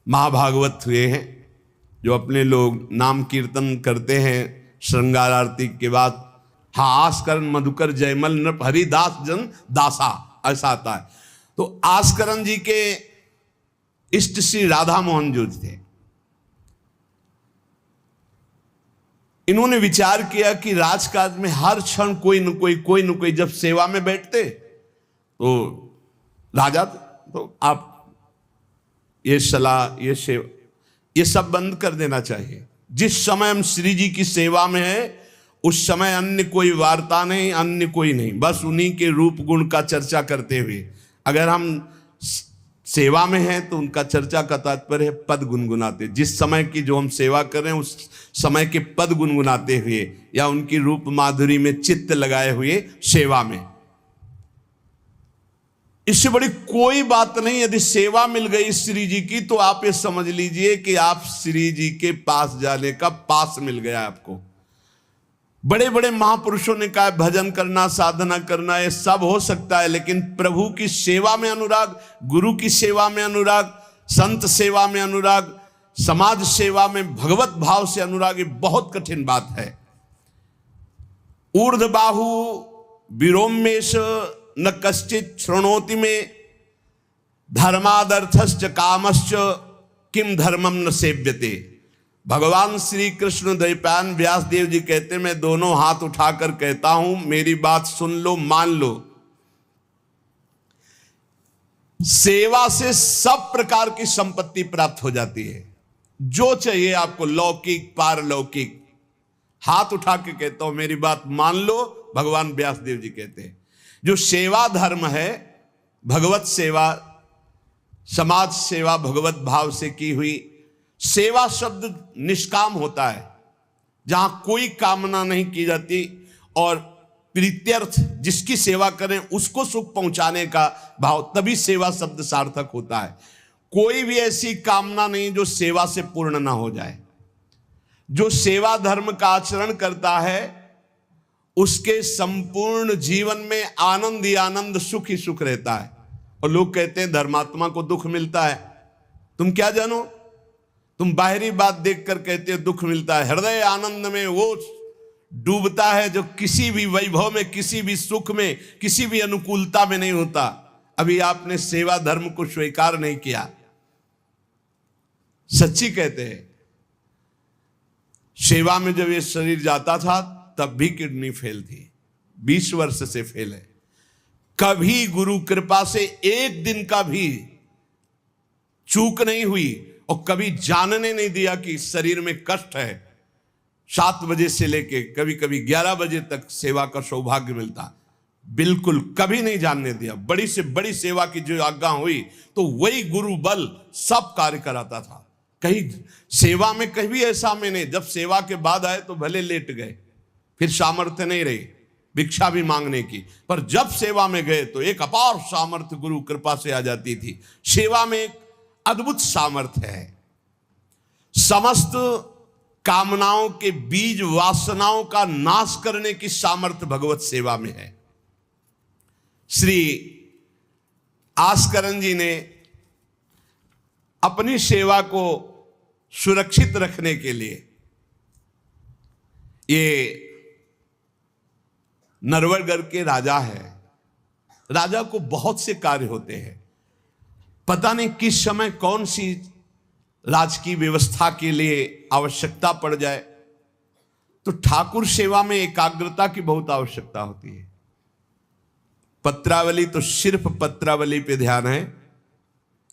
महाभागवत हुए हैं, जो अपने लोग नाम कीर्तन करते हैं श्रृंगार आरती के बाद। हाँ, आस्करण मधुकर जयमल नृप हरिदास जन दासा, ऐसा आता है। तो आस्करण जी के इष्ट श्री राधा मोहन जो थे, इन्होंने विचार किया कि राजकाज में हर क्षण कोई न कोई जब सेवा में बैठते तो राजा, तो आप ये सलाह, ये सेवा, ये सब बंद कर देना चाहिए। जिस समय हम श्री जी की सेवा में है उस समय अन्य कोई वार्ता नहीं, अन्य कोई नहीं, बस उन्हीं के रूप गुण का चर्चा करते हुए। अगर हम सेवा में हैं तो उनका चर्चा का तात्पर्य है पद गुनगुनाते, जिस समय की जो हम सेवा कर रहे हैं उस समय के पद गुनगुनाते हुए या उनकी रूप माधुरी में चित्त लगाए हुए सेवा में। इससे बड़ी कोई बात नहीं। यदि सेवा मिल गई श्री जी की तो आप ये समझ लीजिए कि आप श्री जी के पास जाने का पास मिल गया आपको। बड़े बड़े महापुरुषों ने कहा भजन करना, साधना करना, ये सब हो सकता है, लेकिन प्रभु की सेवा में अनुराग, गुरु की सेवा में अनुराग, संत सेवा में अनुराग, समाज सेवा में भगवत भाव से अनुराग, ये बहुत कठिन बात है। ऊर्ध्वबाहु विरोमेश न कश्चित शृणोति में धर्मादर्थश्च कामश्च किम धर्मम न सेव्यते। भगवान श्री कृष्ण द्वैपायन व्यास देव जी कहते, मैं दोनों हाथ उठाकर कहता हूं, मेरी बात सुन लो, मान लो। सेवा से सब प्रकार की संपत्ति प्राप्त हो जाती है, जो चाहिए आपको, लौकिक पारलौकिक। हाथ उठा के कहता हूं, मेरी बात मान लो। भगवान व्यास देव जी कहते हैं जो सेवा धर्म है, भगवत सेवा, समाज सेवा भगवत भाव से की हुई सेवा, शब्द निष्काम होता है, जहां कोई कामना नहीं की जाती, और प्रीत्यर्थ, जिसकी सेवा करें उसको सुख पहुंचाने का भाव, तभी सेवा शब्द सार्थक होता है। कोई भी ऐसी कामना नहीं जो सेवा से पूर्ण ना हो जाए। जो सेवा धर्म का आचरण करता है उसके संपूर्ण जीवन में आनंद ही आनंद, सुख ही सुख रहता है। और लोग कहते हैं धर्मात्मा को दुख मिलता है। तुम क्या जानो, तुम बाहरी बात देखकर कहते हो दुख मिलता है। हृदय आनंद में वो डूबता है जो किसी भी वैभव में, किसी भी सुख में, किसी भी अनुकूलता में नहीं होता। अभी आपने सेवा धर्म को स्वीकार नहीं किया। सच्ची कहते हैं, सेवा में जब ये शरीर जाता था तब भी किडनी फेल थी, 20 वर्ष से फेल है। कभी गुरु कृपा से एक दिन का भी चूक नहीं हुई, और कभी जानने नहीं दिया कि शरीर में कष्ट है। 7 बजे से लेके कभी कभी 11 बजे तक सेवा का सौभाग्य मिलता, बिल्कुल कभी नहीं जानने दिया। बड़ी से बड़ी सेवा की जो आज्ञा हुई तो वही गुरु बल सब कार्य कराता था। कहीं सेवा में कभी ऐसा में नहीं, जब सेवा के बाद आए तो भले लेट गए, फिर सामर्थ्य नहीं रही भिक्षा भी मांगने की, पर जब सेवा में गए तो एक अपार सामर्थ्य गुरु कृपा से आ जाती थी। सेवा में एक अद्भुत सामर्थ्य है। समस्त कामनाओं के बीज, वासनाओं का नाश करने की सामर्थ्य भगवत सेवा में है। श्री आस्करण जी ने अपनी सेवा को सुरक्षित रखने के लिए, ये नरवरगढ़ के राजा है। राजा को बहुत से कार्य होते हैं, पता नहीं किस समय कौन सी राजकीय व्यवस्था के लिए आवश्यकता पड़ जाए, तो ठाकुर सेवा में एकाग्रता की बहुत आवश्यकता होती है। पत्रावली तो सिर्फ पत्रावली पे ध्यान है,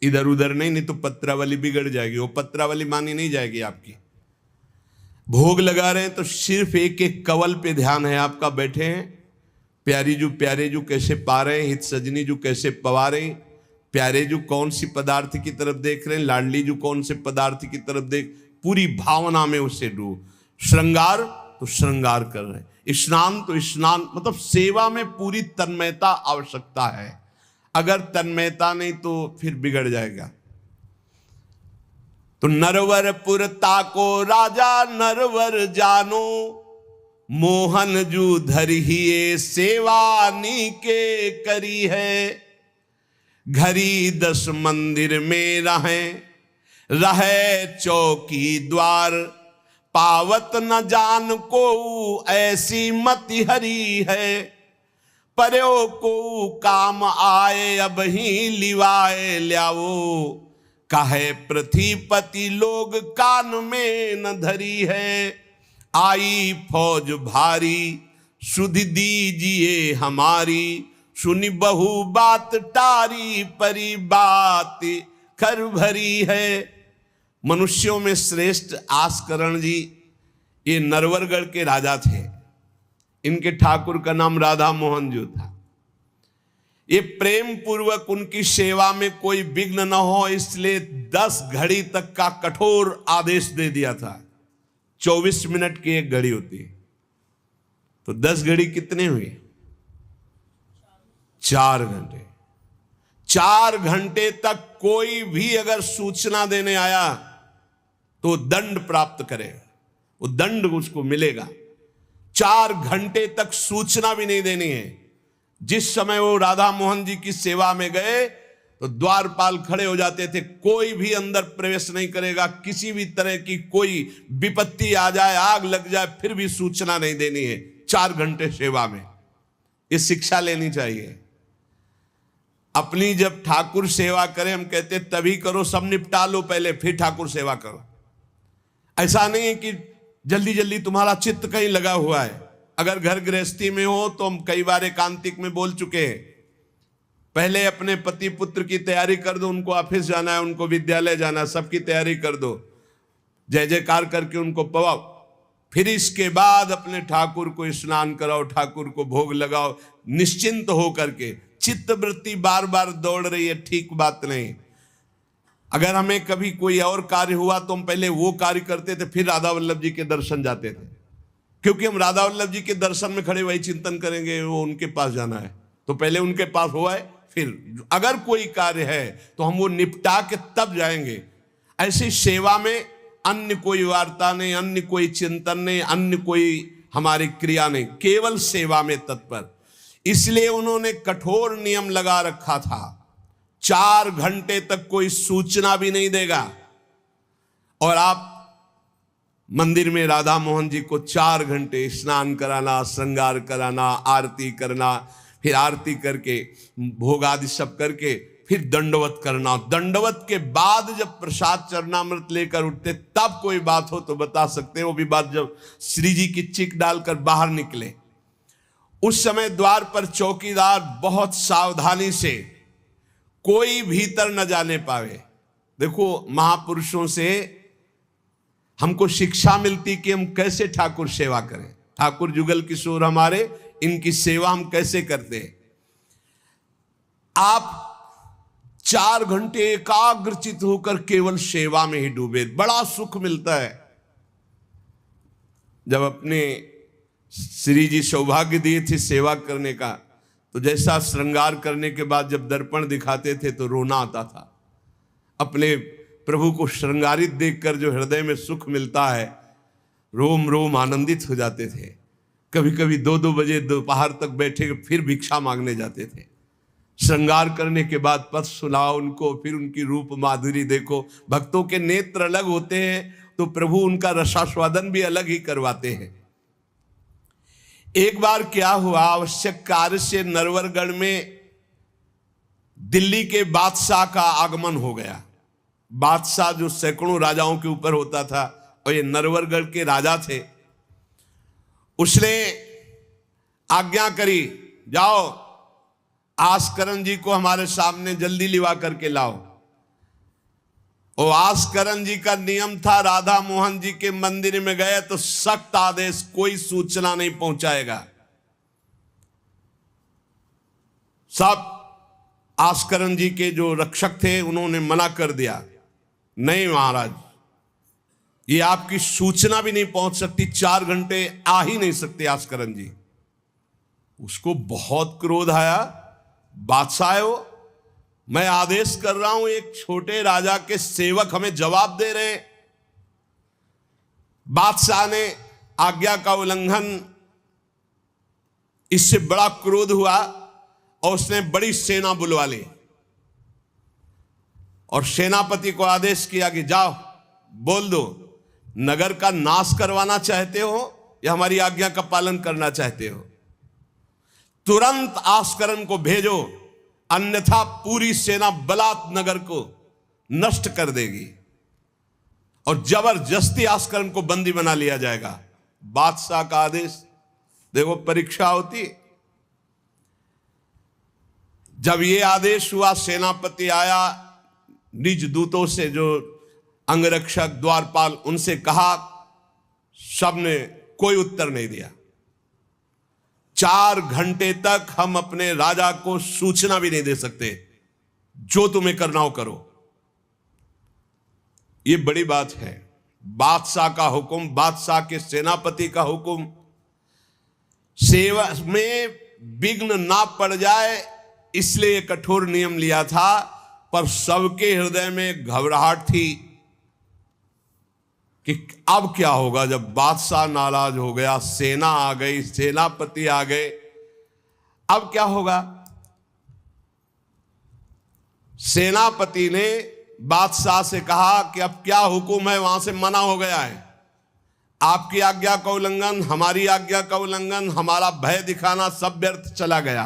इधर उधर नहीं तो पत्रावली बिगड़ जाएगी, वो पत्रावली मानी नहीं जाएगी आपकी। भोग लगा रहे हैं तो सिर्फ एक एक कवल पे ध्यान है आपका। बैठे हैं, प्यारे जू कैसे पा रहे हैं, हित सजनी जू कैसे पवा रहे हैं, प्यारे जू कौन सी पदार्थ की तरफ देख रहे हैं, लाडली जू कौन से पदार्थ की तरफ देख, पूरी भावना में उससे डूब। श्रृंगार तो श्रृंगार कर रहे हैं, स्नान तो स्नान, मतलब सेवा में पूरी तन्मयता आवश्यकता है। अगर तन्मयता नहीं तो फिर बिगड़ जाएगा। तो नरवरपुर ताको राजा नरवर जानो, मोहन जू धरिए सेवा नी के करी है। घरी 10 मंदिर में रहें, रहे चौकी द्वार, पावत न जान को ऐसी मति हरी है। पर्यो को काम आए अब ही लिवाए ल्याओ, काहे पृथ्वीपति लोग कान में न धरी है। आई फौज भारी सुध दीजिए हमारी, सुनी बहु बात टारी परी बात खर भरी है। मनुष्यों में श्रेष्ठ आस्करण जी ये नरवरगढ़ के राजा थे। इनके ठाकुर का नाम राधा मोहन जो था। ये प्रेम पूर्वक उनकी सेवा में कोई विघ्न न हो इसलिए 10 घड़ी तक का कठोर आदेश दे दिया था। 24 मिनट की एक घड़ी होती है, तो 10 घड़ी कितने हुए? 4 घंटे। 4 घंटे तक कोई भी अगर सूचना देने आया तो दंड प्राप्त करेगा, वो दंड उसको मिलेगा। 4 घंटे तक सूचना भी नहीं देनी है। जिस समय वो राधा मोहन जी की सेवा में गए तो द्वारपाल खड़े हो जाते थे, कोई भी अंदर प्रवेश नहीं करेगा। किसी भी तरह की कोई विपत्ति आ जाए, आग लग जाए, फिर भी सूचना नहीं देनी है। 4 घंटे सेवा में ये शिक्षा लेनी चाहिए। अपनी जब ठाकुर सेवा करें, हम कहते तभी करो, सब निपटा लो पहले फिर ठाकुर सेवा करो। ऐसा नहीं है कि जल्दी जल्दी तुम्हारा चित्त कहीं लगा हुआ है। अगर घर गृहस्थी में हो तो हम कई बार एकांतिक में बोल चुके हैं, पहले अपने पति पुत्र की तैयारी कर दो। उनको ऑफिस जाना है, उनको विद्यालय जाना है, सबकी तैयारी कर दो, जय जयकार करके उनको पवाओ। फिर इसके बाद अपने ठाकुर को स्नान कराओ, ठाकुर को भोग लगाओ, निश्चिंत हो करके। चित्त वृत्ति बार बार दौड़ रही है, ठीक बात नहीं। अगर हमें कभी कोई और कार्य हुआ तो हम पहले वो कार्य करते थे, फिर राधा वल्लभ जी के दर्शन जाते थे, क्योंकि हम राधा वल्लभ जी के दर्शन में खड़े वही चिंतन करेंगे, वो उनके पास जाना है तो पहले उनके पास हुआ है, फिर अगर कोई कार्य है तो हम वो निपटा के तब जाएंगे। ऐसी सेवा में अन्य कोई वार्ता नहीं, अन्य कोई चिंतन नहीं, अन्य कोई हमारी क्रिया नहीं, केवल सेवा में तत्पर। इसलिए उन्होंने कठोर नियम लगा रखा था, 4 घंटे तक कोई सूचना भी नहीं देगा। और आप मंदिर में राधा मोहन जी को 4 घंटे स्नान कराना, श्रृंगार कराना, आरती करना, फिर आरती करके भोग आदि सब करके फिर दंडवत करना। दंडवत के बाद जब प्रसाद चरणामृत लेकर उठते तब कोई बात हो तो बता सकते हैं। वो भी बात जब श्री जी की चिक डालकर बाहर निकले, उस समय द्वार पर चौकीदार बहुत सावधानी से कोई भीतर न जाने पावे। देखो, महापुरुषों से हमको शिक्षा मिलती कि हम कैसे ठाकुर सेवा करें। ठाकुर जुगल किशोर हमारे, इनकी सेवा हम कैसे करते हैं। आप 4 घंटे एकाग्रचित होकर केवल सेवा में ही डूबे, बड़ा सुख मिलता है। जब अपने श्री जी सौभाग्य दिए थे सेवा करने का, तो जैसा श्रृंगार करने के बाद जब दर्पण दिखाते थे तो रोना आता था। अपने प्रभु को श्रृंगारित देखकर जो हृदय में सुख मिलता है, रोम रोम आनंदित हो जाते थे। कभी कभी 2-2 बजे दोपहर तक बैठे फिर भिक्षा मांगने जाते थे। श्रृंगार करने के बाद पथ सुनाओ उनको, फिर उनकी रूप माधुरी देखो। भक्तों के नेत्र अलग होते हैं तो प्रभु उनका रसास्वादन भी अलग ही करवाते हैं। एक बार क्या हुआ, आवश्यक कार्य से नरवरगढ़ में दिल्ली के बादशाह का आगमन हो गया। बादशाह जो सैकड़ों राजाओं के ऊपर होता था और ये नरवरगढ़ के राजा थे, उसने आज्ञा करी, जाओ आस्करण जी को हमारे सामने जल्दी लिवा करके लाओ। और आस्करण जी का नियम था, राधा मोहन जी के मंदिर में गए तो सख्त आदेश, कोई सूचना नहीं पहुंचाएगा। सब आस्करण जी के जो रक्षक थे उन्होंने मना कर दिया, नहीं महाराज, ये आपकी सूचना भी नहीं पहुंच सकती, 4 घंटे आ ही नहीं सकते आस्करण जी। उसको बहुत क्रोध आया, बादशाह है वो, मैं आदेश कर रहा हूं, एक छोटे राजा के सेवक हमें जवाब दे रहे। बादशाह ने आज्ञा का उल्लंघन, इससे बड़ा क्रोध हुआ और उसने बड़ी सेना बुलवा ली। और सेनापति को आदेश किया कि जाओ बोल दो, नगर का नाश करवाना चाहते हो या हमारी आज्ञा का पालन करना चाहते हो? तुरंत आस्करन को भेजो, अन्यथा पूरी सेना बलात् नगर को नष्ट कर देगी और जबरदस्ती आस्करन को बंदी बना लिया जाएगा। बादशाह का आदेश। देखो परीक्षा होती। जब ये आदेश हुआ, सेनापति आया, निज दूतों से जो अंगरक्षक द्वारपाल उनसे कहा, सबने कोई उत्तर नहीं दिया। 4 घंटे तक हम अपने राजा को सूचना भी नहीं दे सकते, जो तुम्हें करना हो करो। ये बड़ी बात है। बादशाह का हुक्म, बादशाह के सेनापति का हुक्म, सेवा में विघ्न ना पड़ जाए इसलिए कठोर नियम लिया था, पर सबके हृदय में घबराहट थी कि अब क्या होगा जब बादशाह नाराज हो गया, सेना आ गई, सेनापति आ गए, अब क्या होगा। सेनापति ने बादशाह से कहा कि अब क्या हुक्म है, वहां से मना हो गया है, आपकी आज्ञा का उल्लंघन, हमारी आज्ञा का उल्लंघन, हमारा भय दिखाना सब व्यर्थ चला गया।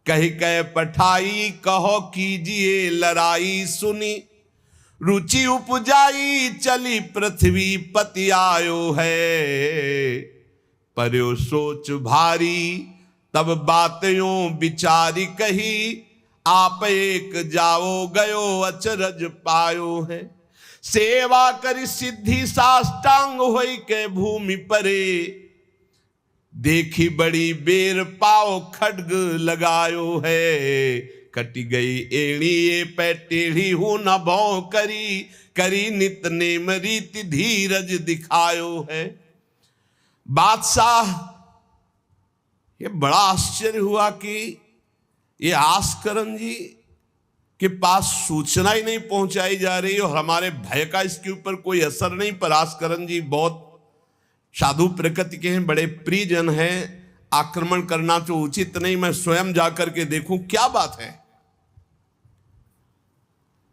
कही कह पठाई कहो कीजिए लड़ाई, सुनी रुचि उपजाई चली पृथ्वी पति आयो है। पर्यो सोच भारी तब बातों विचारी कही, आप एक जाओ गयो अचरज पायो है। सेवा करी सिद्धि साष्टांग होई के भूमि परे, देखी बड़ी बेर पाओ खड्ग लगायो है। कटी गई एड़ी ये पै टेढ़ी हूं न भौ करी, करी नित नेम रीति धीरज दिखायो है। बादशाह ये बड़ा आश्चर्य हुआ कि ये आस्करन जी के पास सूचना ही नहीं पहुंचाई जा रही और हमारे भय का इसके ऊपर कोई असर नहीं। पर आस्करन जी बहुत साधु प्रकृति के हैं, बड़े प्रियजन हैं, आक्रमण करना तो उचित नहीं, मैं स्वयं जाकर के देखूं क्या बात है।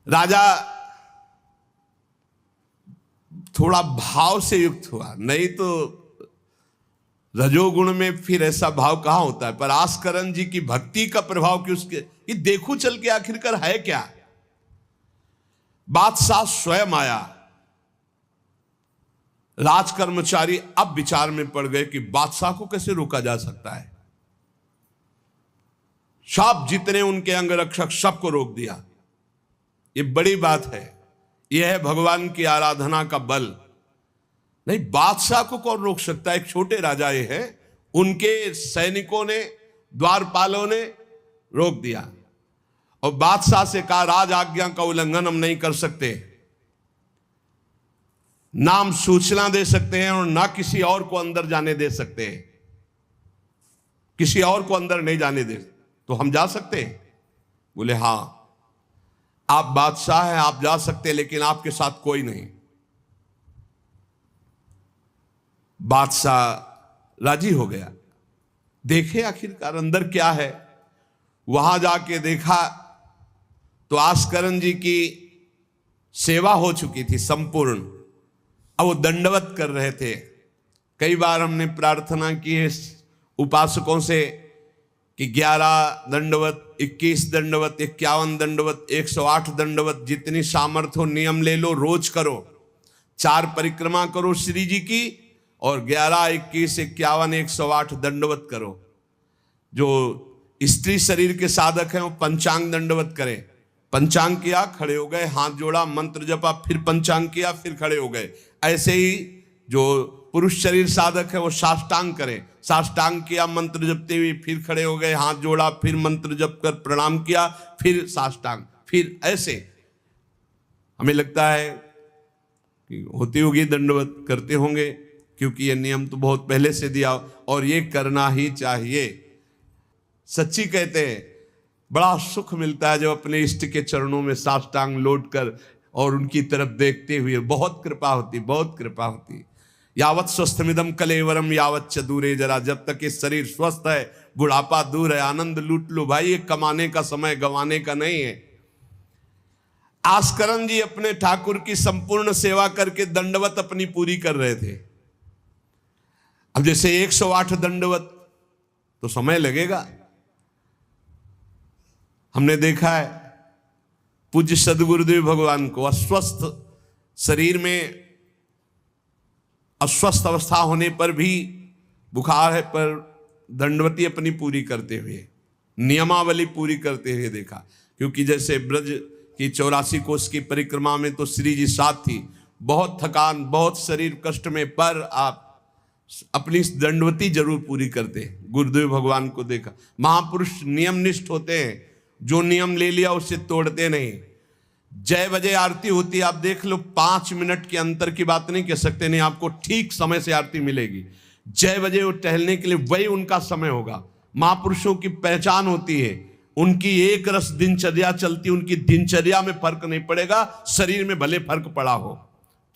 राजा थोड़ा भाव से युक्त हुआ, नहीं तो रजोगुण में फिर ऐसा भाव कहां होता है। पर आस्करन जी की भक्ति का प्रभाव कि उसके ये देखो चल के आखिरकार है क्या। बादशाह स्वयं आया। राज कर्मचारी अब विचार में पड़ गए कि बादशाह को कैसे रोका जा सकता है। सब जितने उनके अंगरक्षक सबको रोक दिया। ये बड़ी बात है, यह है भगवान की आराधना का बल। नहीं, बादशाह को कौन रोक सकता है। एक छोटे राजा ये है, उनके सैनिकों ने, द्वारपालों ने रोक दिया और बादशाह से कहा राज आज्ञा का उल्लंघन हम नहीं कर सकते, ना हम सूचना दे सकते हैं और ना किसी और को अंदर जाने दे सकते हैं। किसी और को अंदर नहीं जाने दे तो हम जा सकते हैं। बोले हां, आप बादशाह हैं, आप जा सकते हैं, लेकिन आपके साथ कोई नहीं। बादशाह राजी हो गया। देखे आखिरकार अंदर क्या है। वहां जाके देखा तो आस्करन जी की सेवा हो चुकी थी संपूर्ण। अब वो दंडवत कर रहे थे। कई बार हमने प्रार्थना की है उपासकों से कि 11 दंडवत, 21 दंडवत, 51 दंडवत, 108 दंडवत, जितनी सामर्थ्य हो नियम ले लो, रोज करो। 4 परिक्रमा करो श्री जी की और 11, 21, 51, 108 दंडवत करो। जो स्त्री शरीर के साधक हैं वो पंचांग दंडवत करें। पंचांग किया, खड़े हो गए, हाथ जोड़ा, मंत्र जपा, फिर पंचांग किया, फिर खड़े हो गए। ऐसे ही जो पुरुष शरीर साधक है वो साष्टांग करें। साष्टांग किया मंत्र जपते हुए, फिर खड़े हो गए, हाथ जोड़ा, फिर मंत्र जप कर प्रणाम किया, फिर साष्टांग, फिर ऐसे। हमें लगता है कि होती होगी दंडवत, करते होंगे, क्योंकि ये नियम तो बहुत पहले से दिया और ये करना ही चाहिए। सच्ची कहते हैं, बड़ा सुख मिलता है जब अपने इष्ट के चरणों में साष्टांग लौट कर और उनकी तरफ देखते हुए। बहुत कृपा होती, बहुत कृपा होती। यावत स्वस्थमिदम कलेवरम यावत च दूरे जरा, जब तक ये शरीर स्वस्थ है बुढ़ापा दूर है। आनंद लूट लो भाई, ये कमाने का समय गंवाने का नहीं है। आस्करन जी अपने ठाकुर की संपूर्ण सेवा करके दंडवत अपनी पूरी कर रहे थे। अब जैसे 108 दंडवत तो समय लगेगा। हमने देखा है पूज्य सदगुरुदेव भगवान को अस्वस्थ शरीर में अस्वस्थ अवस्था होने पर भी, बुखार है पर दंडवती अपनी पूरी करते हुए, नियमावली पूरी करते हुए देखा। क्योंकि जैसे ब्रज की 84 कोस की परिक्रमा में तो श्री जी साथ थी, बहुत थकान, बहुत शरीर कष्ट में, पर आप अपनी दंडवती जरूर पूरी करते। गुरुदेव भगवान को देखा। महापुरुष नियमनिष्ठ होते हैं, जो नियम ले लिया उसे तोड़ते नहीं। जय बजे आरती होती है, आप देख लो, 5 मिनट के अंतर की बात नहीं कह सकते, नहीं आपको ठीक समय से आरती मिलेगी। जय बजे वो टहलने के लिए वही उनका समय होगा। महापुरुषों की पहचान होती है, उनकी एक रस दिनचर्या चलती, उनकी दिनचर्या में फर्क नहीं पड़ेगा, शरीर में भले फर्क पड़ा हो,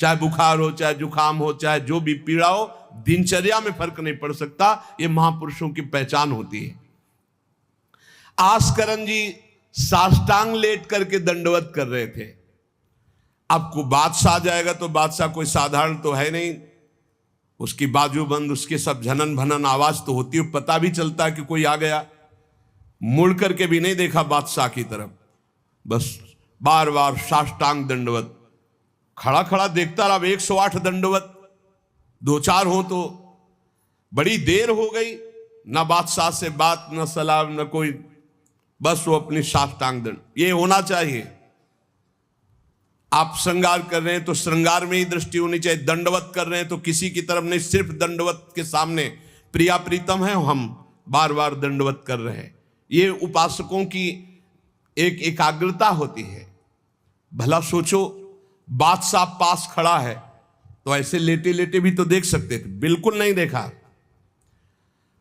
चाहे बुखार हो, चाहे जुकाम हो, चाहे जो भी पीड़ा हो, दिनचर्या में फर्क नहीं पड़ सकता। ये महापुरुषों की पहचान होती है। आस्करन जी साष्टांग लेट करके दंडवत कर रहे थे। आपको बादशाह जाएगा तो बादशाह कोई साधारण तो है नहीं, उसकी बाजूबंद, उसके सब झनन भनन आवाज तो होती है, पता भी चलता है कि कोई आ गया। मुड़ करके भी नहीं देखा बादशाह की तरफ, बस बार बार साष्टांग दंडवत, खड़ा खड़ा देखता रहा। 108 दंडवत, 2-4 हो तो बड़ी देर हो गई, ना बादशाह से बात, ना सलाम, ना कोई, बस वो अपनी साष्टांग दंड। ये होना चाहिए। आप श्रृंगार कर रहे हैं तो श्रृंगार में ही दृष्टि होनी चाहिए। दंडवत कर रहे हैं तो किसी की तरफ नहीं, सिर्फ दंडवत के सामने प्रिया प्रीतम है, हम बार बार दंडवत कर रहे हैं। ये उपासकों की एक एकाग्रता होती है। भला सोचो, बादशाह पास खड़ा है तो ऐसे लेटे लेटे भी तो देख सकते थे, बिल्कुल नहीं देखा।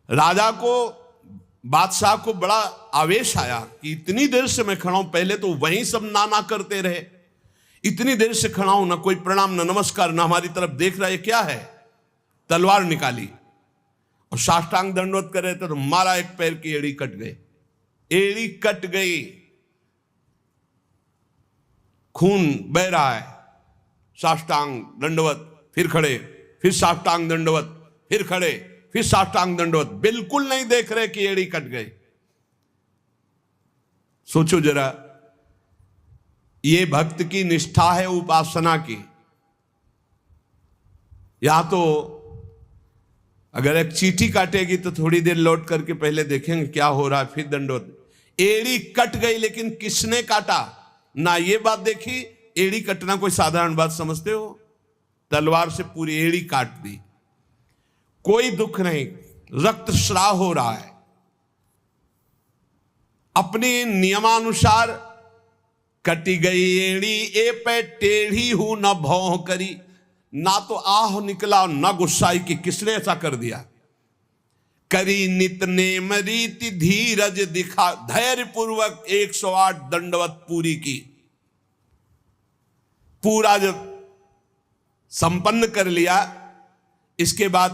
राजा को, बादशाह को बड़ा आवेश आया कि इतनी देर से मैं खड़ा हूं, पहले तो वहीं सब नाना करते रहे, इतनी देर से खड़ा हूं, ना कोई प्रणाम, ना नमस्कार, ना हमारी तरफ देख रहा है, क्या है। तलवार निकाली और साष्टांग दंडवत कर रहे थे तो मारा, एक पैर की एड़ी कट गई, एड़ी कट गई, खून बह रहा है। साष्टांग दंडवत, फिर खड़े, फिर साष्टांग दंडवत, फिर खड़े, फिर साष्टांग दंडवत, बिल्कुल नहीं देख रहे कि एड़ी कट गई। सोचो जरा, ये भक्त की निष्ठा है उपासना की। या तो अगर एक चींटी काटेगी तो थोड़ी देर लौट करके पहले देखेंगे क्या हो रहा है, फिर दंडवत। एड़ी कट गई, लेकिन किसने काटा, ना ये बात देखी। एड़ी कटना कोई साधारण बात समझते हो? तलवार से पूरी एड़ी काट दी, कोई दुख नहीं, रक्तस्राव हो रहा है। अपने नियमानुसार कटी गई एड़ी, ए पे टेढ़ी हूं न भौं करी, ना तो आह निकला ना गुस्साई कि किसने ऐसा कर दिया। करी नित नेम रीति धीरज दिखा, धैर्य पूर्वक 108 दंडवत पूरी की। पूरा जब संपन्न कर लिया, इसके बाद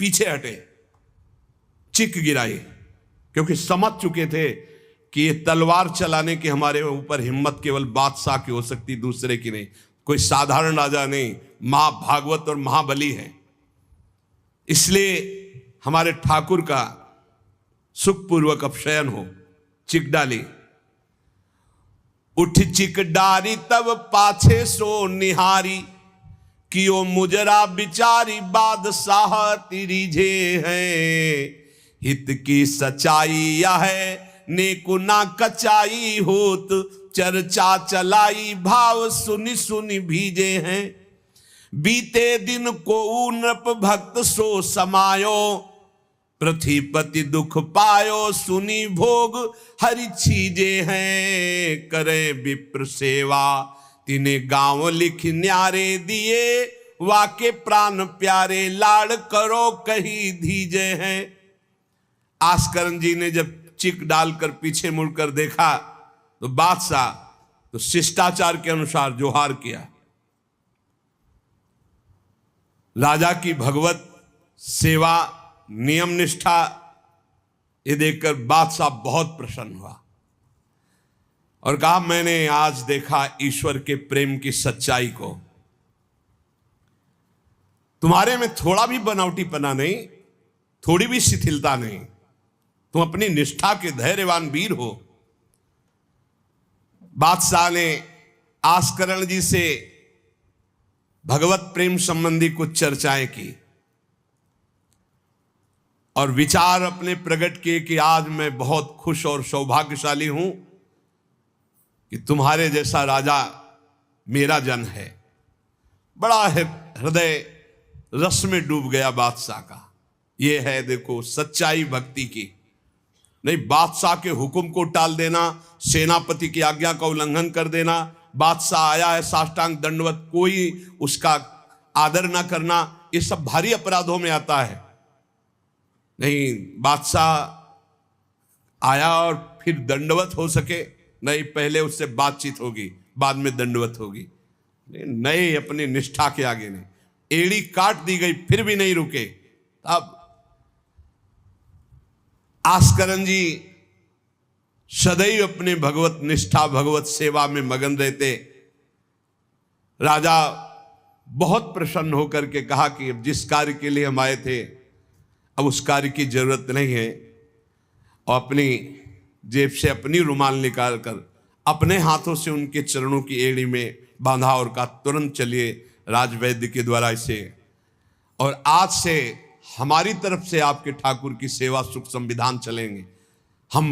पीछे हटे, चिक गिराई, क्योंकि समझ चुके थे कि ये तलवार चलाने की हमारे ऊपर हिम्मत केवल बादशाह की हो सकती, दूसरे की नहीं। कोई साधारण राजा नहीं, महाभागवत और महाबली है। इसलिए हमारे ठाकुर का सुखपूर्वक अपशयन हो। चिक डाली, उठ चिक डारी तब पाछे सो निहारी, कियो मुजरा बिचारी बादशाह तिरिझे हैं। हित की सच्चाई यह है नेको ना कचाई होत, चर्चा चलाई भाव सुनि सुनि भीजे हैं। बीते दिन को नृप भक्त सो समायो, पृथ्वीपति दुख पायो सुनी भोग हरि छीजे हैं। करे विप्र सेवा तिने गांव लिख न्यारे दिए, वाके प्राण प्यारे लाड़ करो कही धीजे हैं। आस्करन जी ने जब चिक डालकर पीछे मुड़कर देखा तो बादशाह तो शिष्टाचार के अनुसार जोहार किया। राजा की भगवत सेवा, नियम निष्ठा, ये देखकर बादशाह बहुत प्रसन्न हुआ और कहा मैंने आज देखा ईश्वर के प्रेम की सच्चाई को। तुम्हारे में थोड़ा भी बनावटीपना नहीं, थोड़ी भी शिथिलता नहीं, तुम अपनी निष्ठा के धैर्यवान वीर हो। बादशाह ने आस्करण जी से भगवत प्रेम संबंधी कुछ चर्चाएं की और विचार अपने प्रकट किए कि आज मैं बहुत खुश और सौभाग्यशाली हूं कि तुम्हारे जैसा राजा मेरा जन है। बड़ा हृदय रस में डूब गया बादशाह का। ये है देखो सच्चाई भक्ति की। नहीं बादशाह के हुक्म को टाल देना, सेनापति की आज्ञा का उल्लंघन कर देना, बादशाह आया है साष्टांग दंडवत, कोई उसका आदर ना करना, ये सब भारी अपराधों में आता है। नहीं बादशाह आया और फिर दंडवत हो सके, नहीं पहले उससे बातचीत होगी, बाद में दंडवत होगी। नहीं अपनी निष्ठा के आगे नहीं, एड़ी काट दी गई फिर भी नहीं रुके। अब आस्करण जी सदैव अपने भगवत निष्ठा भगवत सेवा में मगन रहते। राजा बहुत प्रसन्न होकर के कहा कि अब जिस कार्य के लिए हम आए थे अब उस कार्य की जरूरत नहीं है, और अपनी जेब से अपनी रुमाल निकाल कर अपने हाथों से उनके चरणों की एड़ी में बांधा और कहा तुरंत चलिए राजवैद्य के द्वारा इसे, और आज से हमारी तरफ से आपके ठाकुर की सेवा सुख संविधान चलेंगे। हम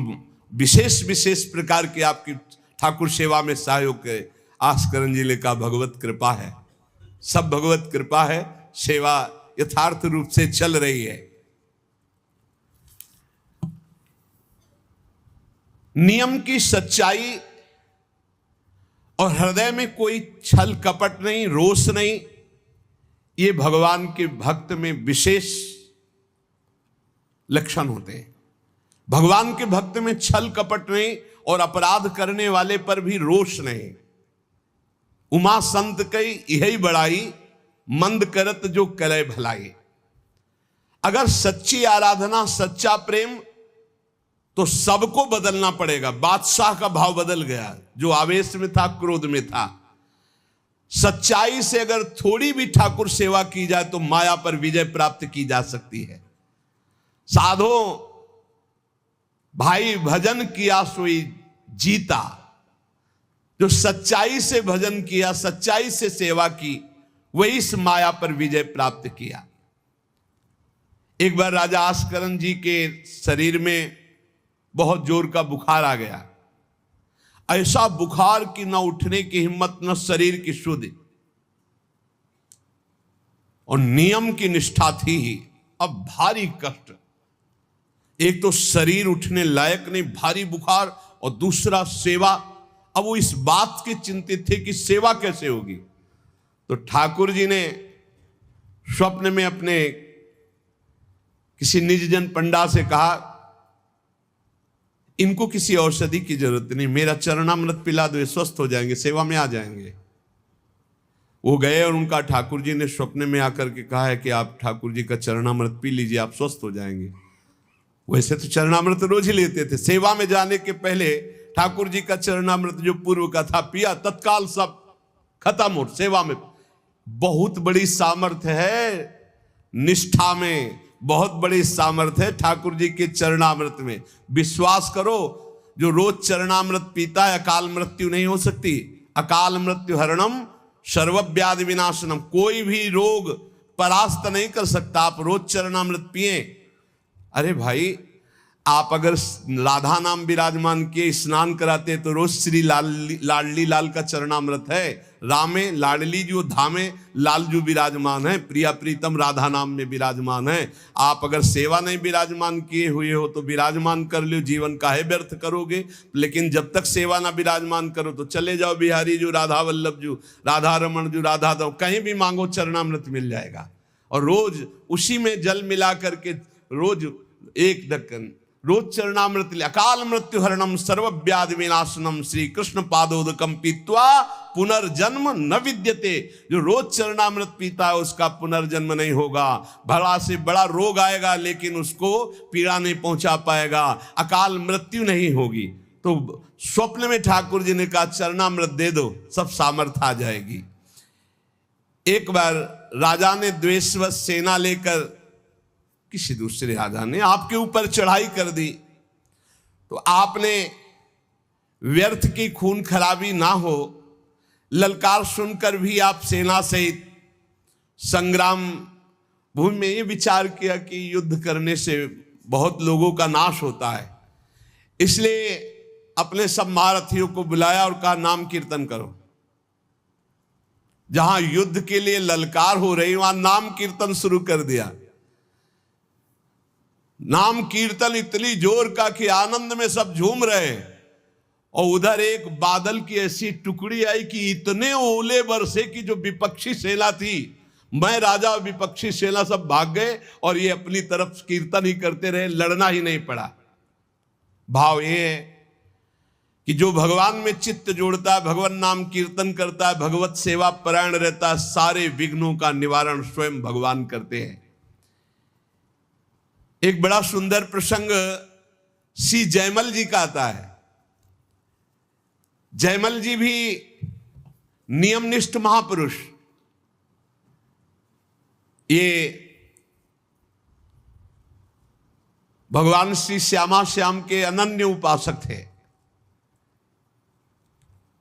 विशेष विशेष प्रकार की आपकी ठाकुर सेवा में सहयोग करें। आस्करण जी ने कहा भगवत कृपा है, सब भगवत कृपा है, सेवा यथार्थ रूप से चल रही है। नियम की सच्चाई और हृदय में कोई छल कपट नहीं, रोष नहीं, ये भगवान के भक्त में विशेष लक्षण होते हैं। भगवान के भक्त में छल कपट नहीं और अपराध करने वाले पर भी रोष नहीं। उमा संत कई यही बड़ाई, मंद करत जो करे भलाई। अगर सच्ची आराधना सच्चा प्रेम तो सबको बदलना पड़ेगा। बादशाह का भाव बदल गया, जो आवेश में था, क्रोध में था। सच्चाई से अगर थोड़ी भी ठाकुर सेवा की जाए तो माया पर विजय प्राप्त की जा सकती है। साधो भाई भजन किया सोई जीता, जो सच्चाई से भजन किया, सच्चाई से सेवा की, वही इस माया पर विजय प्राप्त किया। एक बार राजा आस्करण जी के शरीर में बहुत जोर का बुखार आ गया। ऐसा बुखार कि न उठने की हिम्मत, न शरीर की शुद्धि, और नियम की निष्ठा थी ही। अब भारी कष्ट, एक तो शरीर उठने लायक नहीं, भारी बुखार, और दूसरा सेवा। अब वो इस बात के चिंतित थे कि सेवा कैसे होगी। तो ठाकुर जी ने स्वप्न में अपने किसी निजजन पंडा से कहा इनको किसी औषधि की जरूरत नहीं, मेरा चरणामृत पिला दो, स्वस्थ हो जाएंगे, सेवा में आ जाएंगे। वो गए और उनका ठाकुर जी ने स्वप्न में आकर के कहा है कि आप ठाकुर जी का चरणामृत पी लीजिए, आप स्वस्थ हो जाएंगे। वैसे तो चरणामृत रोज ही लेते थे, सेवा में जाने के पहले ठाकुर जी का चरणामृत जो पूर्व का था पिया, तत्काल सब खत्म हो। सेवा में बहुत बड़ी सामर्थ्य है, निष्ठा में बहुत बड़ी सामर्थ्य है ठाकुर जी के चरणामृत में। विश्वास करो, जो रोज चरणामृत पीता है अकाल मृत्यु नहीं हो सकती। अकाल मृत्यु हरणम सर्वव्याधि विनाशनम, कोई भी रोग परास्त नहीं कर सकता। आप रोज चरणामृत पिए। अरे भाई, आप अगर राधा नाम विराजमान किए स्नान कराते तो रोज श्री लाडली लाल का चरणामृत है। रामे लाडली जो धामे लाल जो विराजमान है, प्रिया प्रीतम राधा नाम में विराजमान है। आप अगर सेवा नहीं विराजमान किए हुए हो तो विराजमान कर लो, जीवन काहे व्यर्थ करोगे। लेकिन जब तक सेवा ना विराजमान करो तो चले जाओ बिहारी जो, राधा वल्लभ जो, राधा रमण जो, राधा दो, कहीं भी मांगो चरणामृत मिल जाएगा। और रोज उसी में जल मिला करके रोज एक ढक्कन रोज चरणामृत ले। अकाल मृत्यु हरणम सर्वव्याधि विनाशनम श्री कृष्ण पादोदकम पीत्वा पुनर्जन्म न विद्यते। जो रोज चरणामृत पीता है उसका पुनर्जन्म नहीं होगा। बड़ा से बड़ा रोग आएगा लेकिन उसको पीड़ा नहीं पहुंचा पाएगा, अकाल मृत्यु नहीं होगी। तो स्वप्न में ठाकुर जी ने कहा चरणामृत दे दो, सब सामर्थ आ जाएगी। एक बार राजा ने द्वेषवश सेना लेकर, किसी दूसरे राजा ने आपके ऊपर चढ़ाई कर दी, तो आपने व्यर्थ की खून खराबी ना हो, ललकार सुनकर भी आप सेना सहित संग्राम भूमि में ये विचार किया कि युद्ध करने से बहुत लोगों का नाश होता है, इसलिए अपने सब महारथियों को बुलाया और कहा नाम कीर्तन करो। जहां युद्ध के लिए ललकार हो रही वहां नाम कीर्तन शुरू कर दिया। नाम कीर्तन इतनी जोर का कि आनंद में सब झूम रहे, और उधर एक बादल की ऐसी टुकड़ी आई कि इतने ओले बरसे कि जो विपक्षी सेना थी, मैं राजा और विपक्षी सेना सब भाग गए और ये अपनी तरफ कीर्तन ही करते रहे, लड़ना ही नहीं पड़ा। भाव ये है कि जो भगवान में चित्त जोड़ता है, भगवान नाम कीर्तन करता है, भगवत सेवा परायण रहता है, सारे विघ्नों का निवारण स्वयं भगवान करते हैं। एक बड़ा सुंदर प्रसंग श्री जयमल जी का आता है। जयमल जी भी नियमनिष्ठ महापुरुष, ये भगवान श्री श्यामा श्याम के अनन्य उपासक थे।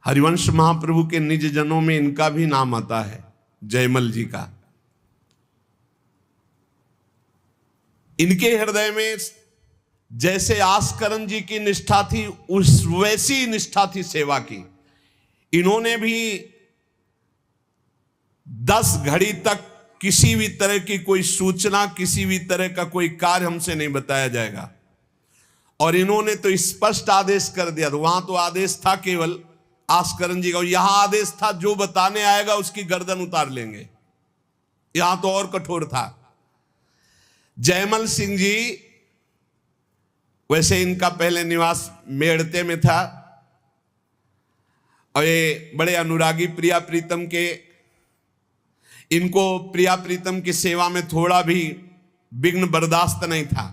हरिवंश महाप्रभु के निज जनों में इनका भी नाम आता है, जयमल जी का। इनके हृदय में जैसे आस्करन जी की निष्ठा थी, उस वैसी निष्ठा थी सेवा की। इन्होंने भी 10 घड़ी तक किसी भी तरह की कोई सूचना, किसी भी तरह का कोई कार्य हमसे नहीं बताया जाएगा, और इन्होंने तो स्पष्ट आदेश कर दिया। तो वहां तो आदेश था केवल आस्करन जी का, यहां आदेश था जो बताने आएगा उसकी गर्दन उतार लेंगे। यहां तो और कठोर था। जयमल सिंह जी, वैसे इनका पहले निवास मेड़ते में था, और ये बड़े अनुरागी प्रिया प्रीतम के, इनको प्रिया प्रीतम की सेवा में थोड़ा भी विघ्न बर्दाश्त नहीं था।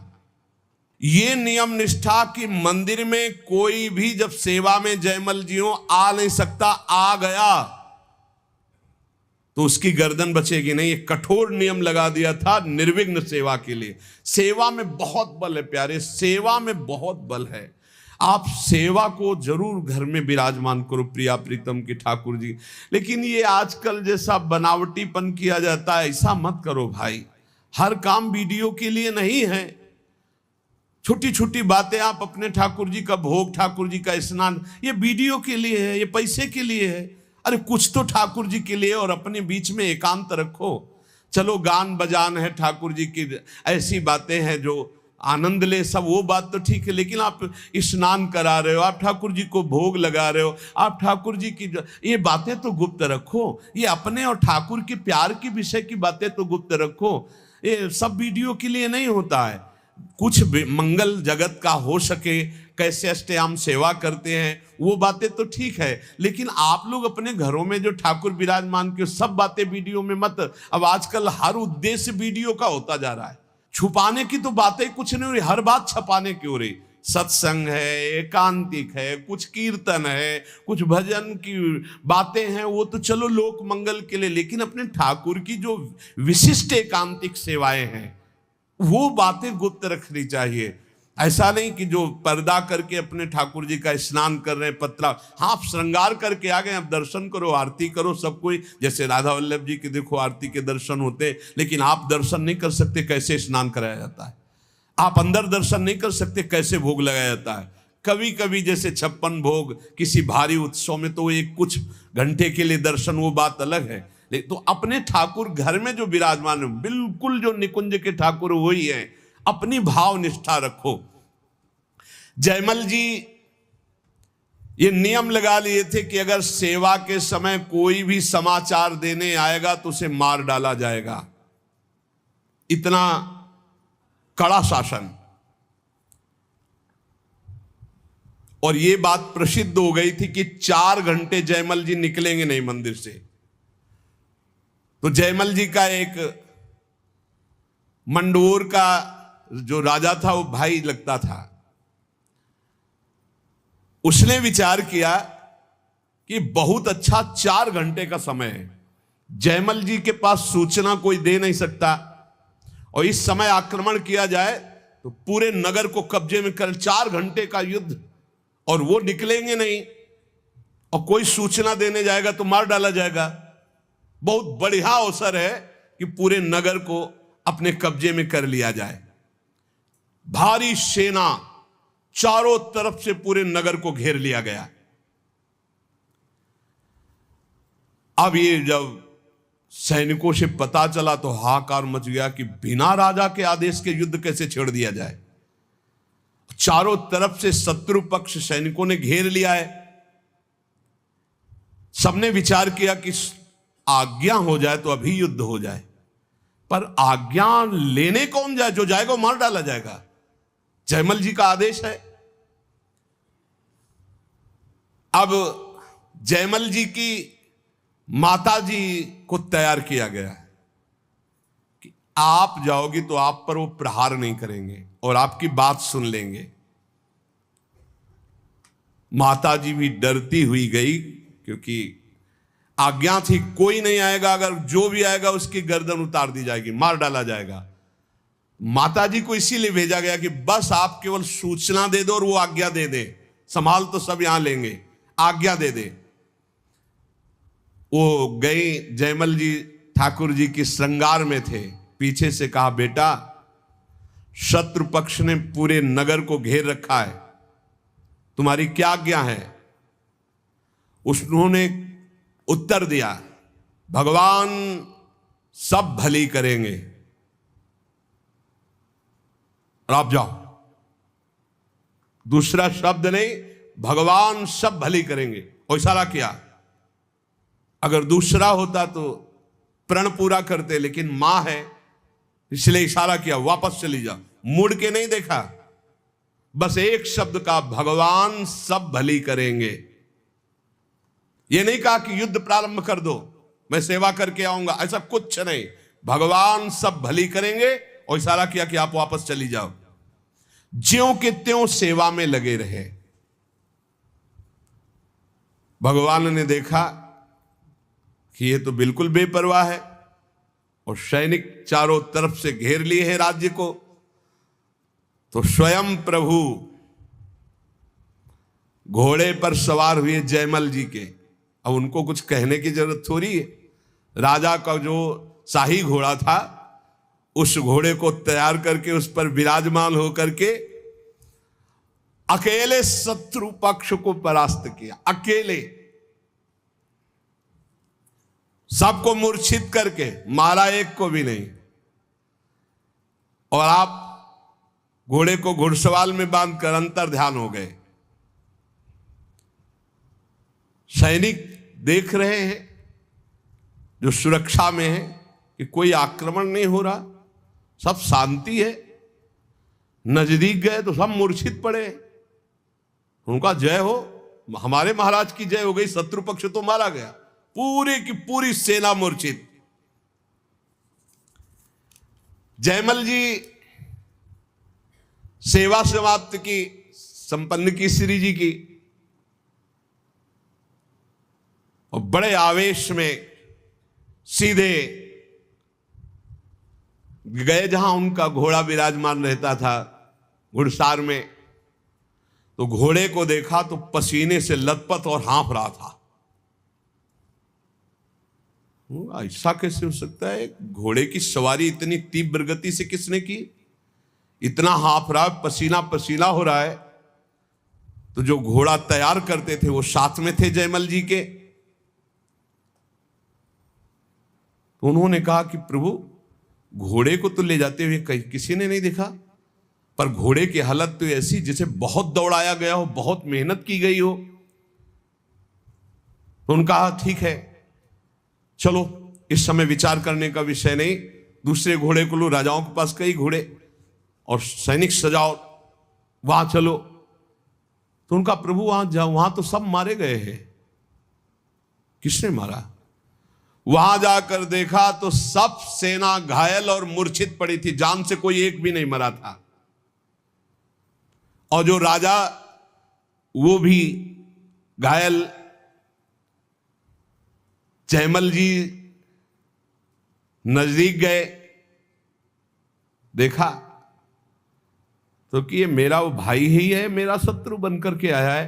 ये नियम निष्ठा कि मंदिर में कोई भी जब सेवा में जयमल जी हो आ नहीं सकता, आ गया तो उसकी गर्दन बचेगी नहीं। ये कठोर नियम लगा दिया था निर्विघ्न सेवा के लिए। सेवा में बहुत बल है प्यारे, सेवा में बहुत बल है। आप सेवा को जरूर घर में विराजमान करो प्रिया प्रीतम की ठाकुर जी, लेकिन ये आजकल जैसा बनावटीपन किया जाता है ऐसा मत करो भाई। हर काम वीडियो के लिए नहीं है। छोटी छोटी बातें, आप अपने ठाकुर जी का भोग, ठाकुर जी का स्नान, ये वीडियो के लिए है, ये पैसे के लिए है। अरे कुछ तो ठाकुर जी के लिए, और अपने बीच में एकांत रखो। चलो गान बजान है, ठाकुर जी की ऐसी बातें हैं जो आनंद ले, सब वो बात तो ठीक है, लेकिन आप स्नान करा रहे हो, आप ठाकुर जी को भोग लगा रहे हो, आप ठाकुर जी की ये बातें तो गुप्त रखो। ये अपने और ठाकुर के प्यार की विषय की बातें तो गुप्त रखो। ये सब वीडियो के लिए नहीं होता है। कुछ मंगल जगत का हो सके, कैसे अष्टयाम सेवा करते हैं वो बातें तो ठीक है, लेकिन आप लोग अपने घरों में जो ठाकुर विराजमान के सब बातें वीडियो में मत। अब आजकल हर उद्देश्य वीडियो का होता जा रहा है। छुपाने की तो बातें कुछ नहीं हो रही, हर बात छपाने की हो रही। सत्संग है, एकांतिक है, कुछ कीर्तन है, कुछ भजन की बातें हैं, वो तो चलो लोक मंगल के लिए, लेकिन अपने ठाकुर की जो विशिष्ट एकांतिक सेवाएं हैं वो बातें गुप्त रखनी चाहिए। ऐसा नहीं कि जो पर्दा करके अपने ठाकुर जी का स्नान कर रहे हैं, पतला, हाँ आप श्रृंगार करके आ गए, आप दर्शन करो, आरती करो, सब कोई, जैसे राधा वल्लभ जी की देखो आरती के दर्शन होते, लेकिन आप दर्शन नहीं कर सकते कैसे स्नान कराया जाता है। आप अंदर दर्शन नहीं कर सकते कैसे भोग लगाया जाता है। कभी कभी जैसे 56 भोग किसी भारी उत्सव में तो एक कुछ घंटे के लिए दर्शन, वो बात अलग है। तो अपने ठाकुर घर में जो विराजमान है, बिल्कुल जो निकुंज के ठाकुर वही है, अपनी भाव निष्ठा रखो। जयमल जी ये नियम लगा लिए थे कि अगर सेवा के समय कोई भी समाचार देने आएगा तो उसे मार डाला जाएगा। इतना कड़ा शासन। और ये बात प्रसिद्ध हो गई थी कि 4 घंटे जयमल जी निकलेंगे नहीं मंदिर से। तो जयमल जी का एक मंडोर का जो राजा था वो भाई लगता था। उसने विचार किया कि बहुत अच्छा 4 घंटे का समय है, जयमल जी के पास सूचना कोई दे नहीं सकता, और इस समय आक्रमण किया जाए तो पूरे नगर को कब्जे में कर 4 घंटे का युद्ध, और वो निकलेंगे नहीं, और कोई सूचना देने जाएगा तो मार डाला जाएगा। बहुत बढ़िया अवसर है कि पूरे नगर को अपने कब्जे में कर लिया जाए। भारी सेना चारों तरफ से पूरे नगर को घेर लिया गया। अब ये जब सैनिकों से पता चला तो हाहाकार मच गया कि बिना राजा के आदेश के युद्ध कैसे छेड़ दिया जाए। चारों तरफ से शत्रु पक्ष सैनिकों ने घेर लिया है। सबने विचार किया कि आज्ञा हो जाए तो अभी युद्ध हो जाए, पर आज्ञा लेने कौन जाए? जो जाएगा वो मार डाला जाएगा। जयमल जी का आदेश है। अब जयमल जी की माता जी को तैयार किया गया है कि आप जाओगी तो आप पर वो प्रहार नहीं करेंगे और आपकी बात सुन लेंगे। माता जी भी डरती हुई गई, क्योंकि आज्ञा थी कोई नहीं आएगा, अगर जो भी आएगा उसकी गर्दन उतार दी जाएगी, मार डाला जाएगा। माता जी को इसीलिए भेजा गया कि बस आप केवल सूचना दे दो और वो आज्ञा दे दे, संभाल तो सब यहां लेंगे, आज्ञा दे दे। वो गई, जयमल जी ठाकुर जी की श्रृंगार में थे, पीछे से कहा, बेटा शत्रु पक्ष ने पूरे नगर को घेर रखा है, तुम्हारी क्या आज्ञा है? उन्होंने उत्तर दिया, भगवान सब भली करेंगे और आप जाओ। दूसरा शब्द नहीं, भगवान सब भली करेंगे, और इशारा किया। अगर दूसरा होता तो प्रण पूरा करते, लेकिन मां है इसलिए इशारा किया, वापस चली जाओ। मुड़ के नहीं देखा, बस एक शब्द का, भगवान सब भली करेंगे। यह नहीं कहा कि युद्ध प्रारंभ कर दो, मैं सेवा करके आऊंगा, ऐसा कुछ नहीं। भगवान सब भली करेंगे और इशारा किया कि आप वापस चली जाओ। ज्यों के त्यों सेवा में लगे रहे। भगवान ने देखा कि ये तो बिल्कुल बेपरवाह है, और सैनिक चारों तरफ से घेर लिए हैं राज्य को, तो स्वयं प्रभु घोड़े पर सवार हुए जयमल जी के। अब उनको कुछ कहने की जरूरत थोड़ी है। राजा का जो शाही घोड़ा था, उस घोड़े को तैयार करके उस पर विराजमान होकर के अकेले शत्रु पक्ष को परास्त किया। अकेले सबको मूर्छित करके मारा, एक को भी नहीं। और आप घोड़े को घुड़सवाल में बांधकर अंतर ध्यान हो गए। सैनिक देख रहे हैं जो सुरक्षा में है कि कोई आक्रमण नहीं हो रहा, सब शांति है। नजदीक गए तो सब मूर्छित पड़े। उनका जय हो, हमारे महाराज की जय हो गई, शत्रु पक्ष तो मारा गया, पूरी की पूरी सेना मूर्छित। जयमल जी सेवा समाप्त की, संपन्न की श्री जी की, और बड़े आवेश में सीधे गए जहां उनका घोड़ा विराजमान रहता था, घुड़सार में। तो घोड़े को देखा तो पसीने से लथपथ और हाँफ रहा था। ऐसा कैसे हो सकता है? घोड़े की सवारी इतनी तीव्र गति से किसने की? इतना हाँफ रहा, पसीना पसीना हो रहा है। तो जो घोड़ा तैयार करते थे वो साथ में थे जयमल जी के। तो उन्होंने कहा कि प्रभु, घोड़े को तो ले जाते हुए किसी ने नहीं देखा, पर घोड़े की हालत तो ऐसी जैसे बहुत दौड़ाया गया हो, बहुत मेहनत की गई हो। तो उनका कहा ठीक है, चलो, इस समय विचार करने का विषय नहीं, दूसरे घोड़े को लो, राजाओं के पास कई घोड़े, और सैनिक सजाओ, वहां चलो। तो उनका प्रभु वहां जाओ, वहां तो सब मारे गए हैं। किसने मारा? वहां जाकर देखा तो सब सेना घायल और मूर्छित पड़ी थी, जान से कोई एक भी नहीं मरा था। और जो राजा वो भी घायल। जयमल जी नजदीक गए, देखा तो कि ये मेरा वो भाई ही है, मेरा शत्रु बनकर के आया है।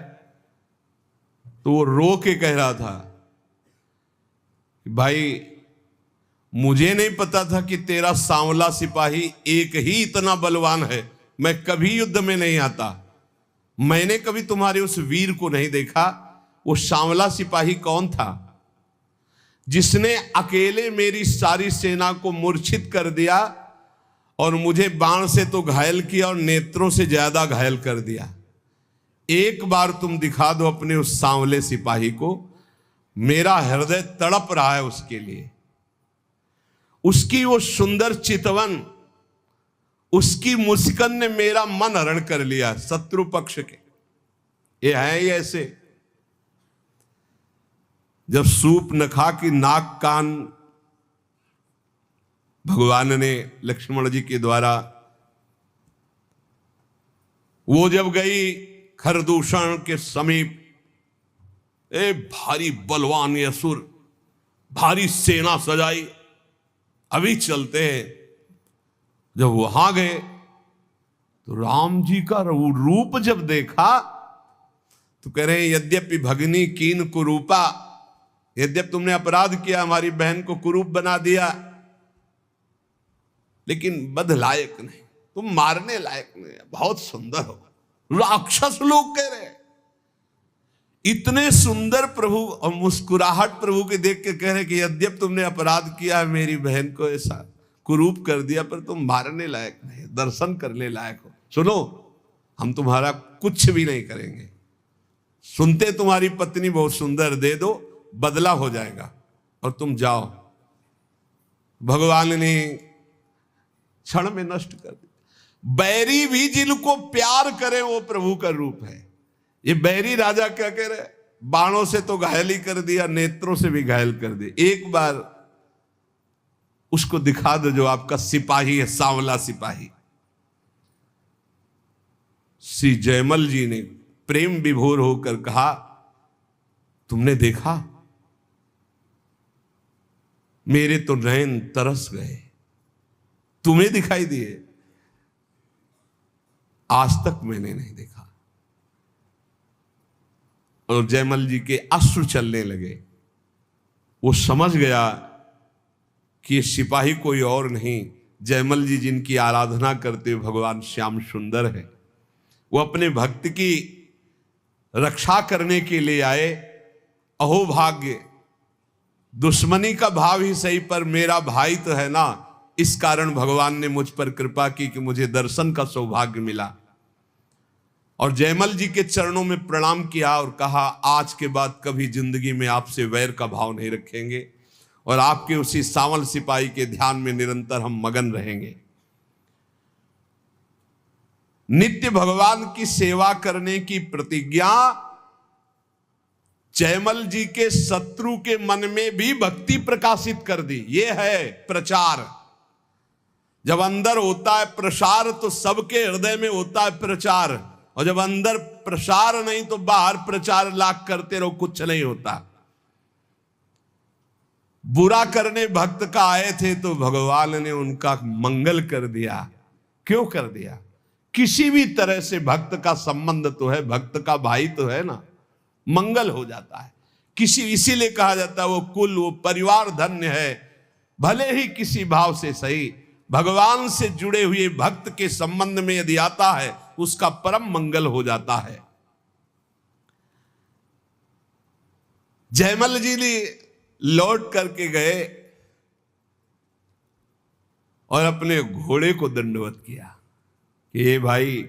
तो वो रो के कह रहा था कि भाई मुझे नहीं पता था कि तेरा सांवला सिपाही एक ही इतना बलवान है। मैं कभी युद्ध में नहीं आता, मैंने कभी तुम्हारे उस वीर को नहीं देखा। वो सांवला सिपाही कौन था जिसने अकेले मेरी सारी सेना को मूर्छित कर दिया और मुझे बाण से तो घायल किया और नेत्रों से ज्यादा घायल कर दिया। एक बार तुम दिखा दो अपने उस सांवले सिपाही को, मेरा हृदय तड़प रहा है उसके लिए। उसकी वो सुंदर चितवन, उसकी मुस्कान ने मेरा मन हरण कर लिया। शत्रु पक्ष के ये है ही ऐसे, जब सूप नखा की नाक कान भगवान ने लक्ष्मण जी के द्वारा, वो जब गई खरदूषण के समीप, भारी बलवान ये असुर, भारी सेना सजाई, अभी चलते हैं। जब वहां गए तो राम जी का रूप जब देखा तो कह रहे यद्यपि भगनी कीन कुरूपा, यद्यपि तुमने अपराध किया, हमारी बहन को कुरूप बना दिया, लेकिन बध लायक नहीं, तुम मारने लायक नहीं, बहुत सुंदर हो। राक्षस लोग कह रहे, इतने सुंदर प्रभु, और मुस्कुराहट प्रभु के देख के कह रहे कि यद्यपि तुमने अपराध किया है, मेरी बहन को ऐसा कुरूप कर दिया, पर तुम मारने लायक नहीं, दर्शन करने लायक हो। सुनो, हम तुम्हारा कुछ भी नहीं करेंगे, सुनते तुम्हारी पत्नी बहुत सुंदर, दे दो, बदला हो जाएगा और तुम जाओ। भगवान ने क्षण में नष्ट कर दिया। बैरी भी जिनको प्यार करे वो प्रभु का रूप है। ये बैरी राजा क्या कह रहे, बाणों से तो घायल ही कर दिया, नेत्रों से भी घायल कर दिया। एक बार उसको दिखा दो जो आपका सिपाही है, सांवला सिपाही। श्री जयमल जी ने प्रेम विभोर होकर कहा, तुमने देखा, मेरे तो नयन तरस गए, तुम्हें दिखाई दिए, आज तक मैंने नहीं देखा। और जयमल जी के अश्रु चलने लगे। वो समझ गया कि ये सिपाही कोई और नहीं, जयमल जी जिनकी आराधना करते भगवान श्याम सुंदर है। वो अपने भक्त की रक्षा करने के लिए आए। अहो भाग्य, दुश्मनी का भाव ही सही, पर मेरा भाई तो है ना, इस कारण भगवान ने मुझ पर कृपा की कि मुझे दर्शन का सौभाग्य मिला। और जयमल जी के चरणों में प्रणाम किया और कहा, आज के बाद कभी जिंदगी में आपसे वैर का भाव नहीं रखेंगे और आपके उसी सांवल सिपाही के ध्यान में निरंतर हम मगन रहेंगे। नित्य भगवान की सेवा करने की प्रतिज्ञा जयमल जी के शत्रु के मन में भी भक्ति प्रकाशित कर दी। यह है प्रचार। जब अंदर होता है प्रसार तो सबके हृदय में होता है प्रचार, और जब अंदर प्रसार नहीं तो बाहर प्रचार लाख करते रहो, कुछ नहीं होता। बुरा करने भक्त का आए थे तो भगवान ने उनका मंगल कर दिया। क्यों कर दिया? किसी भी तरह से भक्त का संबंध तो है, भक्त का भाई तो है ना, मंगल हो जाता है। इसीलिए कहा जाता है वो कुल, वो परिवार धन्य है। भले ही किसी भाव से सही, भगवान से जुड़े हुए भक्त के संबंध में यदि आता है उसका परम मंगल हो जाता है। जयमल जी ने लौट करके गए और अपने घोड़े को दंडवत किया कि ये भाई,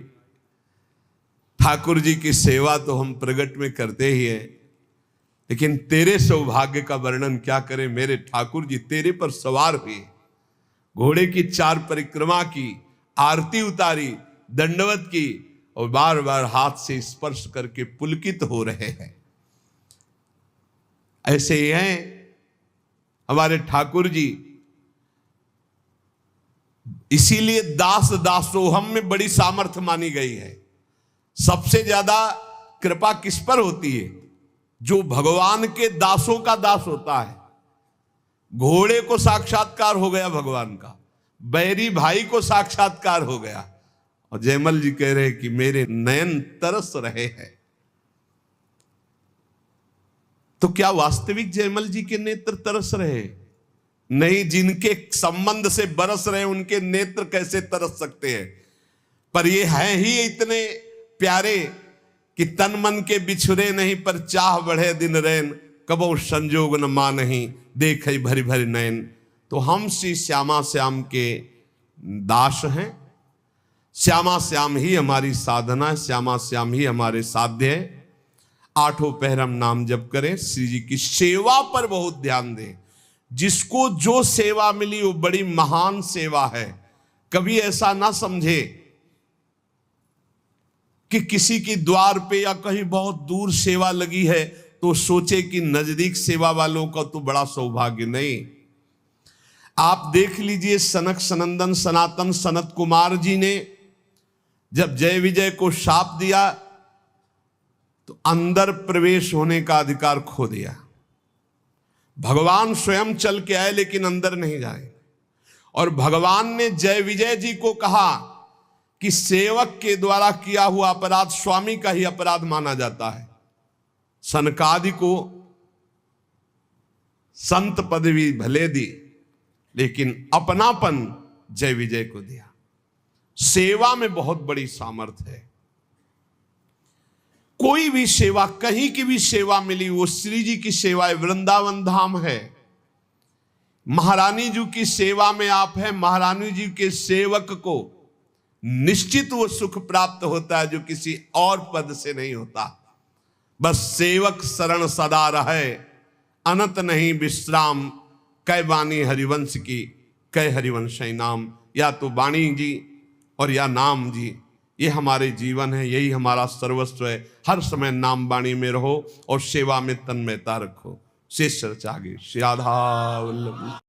ठाकुर जी की सेवा तो हम प्रगट में करते ही हैं, लेकिन तेरे सौभाग्य का वर्णन क्या करें। मेरे ठाकुर जी तेरे पर सवार हुए, घोड़े की 4 परिक्रमा की, आरती उतारी, दंडवत की और बार बार हाथ से स्पर्श करके पुलकित हो रहे हैं। ऐसे ही हैं हमारे ठाकुर जी। इसीलिए दास दासोहम में बड़ी सामर्थ्य मानी गई है। सबसे ज्यादा कृपा किस पर होती है? जो भगवान के दासों का दास होता है। घोड़े को साक्षात्कार हो गया भगवान का, बैरी भाई को साक्षात्कार हो गया, और जयमल जी कह रहे कि मेरे नयन तरस रहे हैं। तो क्या वास्तविक जयमल जी के नेत्र तरस रहे? नहीं, जिनके संबंध से बरस रहे उनके नेत्र कैसे तरस सकते हैं? पर ये हैं ही इतने प्यारे कि तन मन के बिछुरे नहीं, पर चाह बढ़े दिन रैन, कबो संजोग न मानहि, देखे भरी भरी नयन। तो हम श्री श्यामा श्याम के दास हैं। श्यामा श्याम ही हमारी साधना है, श्यामा श्याम ही हमारे साध्य है। आठों पहर हम नाम जप करें, श्री जी की सेवा पर बहुत ध्यान दें। जिसको जो सेवा मिली वो बड़ी महान सेवा है। कभी ऐसा ना समझे कि किसी की द्वार पे या कहीं बहुत दूर सेवा लगी है तो सोचे कि नजदीक सेवा वालों का तो बड़ा सौभाग्य। नहीं, आप देख लीजिए सनक सनंदन सनातन सनत कुमार जी ने जब जय विजय को शाप दिया तो अंदर प्रवेश होने का अधिकार खो दिया। भगवान स्वयं चल के आए लेकिन अंदर नहीं जाए। और भगवान ने जय विजय जी को कहा कि सेवक के द्वारा किया हुआ अपराध स्वामी का ही अपराध माना जाता है। सनकादि को संत पदवी भले दी लेकिन अपनापन जय विजय को दिया। सेवा में बहुत बड़ी सामर्थ्य है। कोई भी सेवा, कहीं की भी सेवा मिली वो श्री जी की सेवा है। वृंदावन धाम है, महारानी जी की सेवा में आप हैं। महारानी जी के सेवक को निश्चित वो सुख प्राप्त होता है जो किसी और पद से नहीं होता। बस सेवक शरण सदा रहे, अनंत नहीं विश्राम, कै वाणी हरिवंश की, कै हरिवंश नाम। या तो वाणी जी और या नाम जी, ये हमारे जीवन है, यही हमारा सर्वस्व है। हर समय नाम वाणी में रहो और सेवा में तन्मयता रखो। शेष चर्चा आगे। श्री राधा वल्लभ।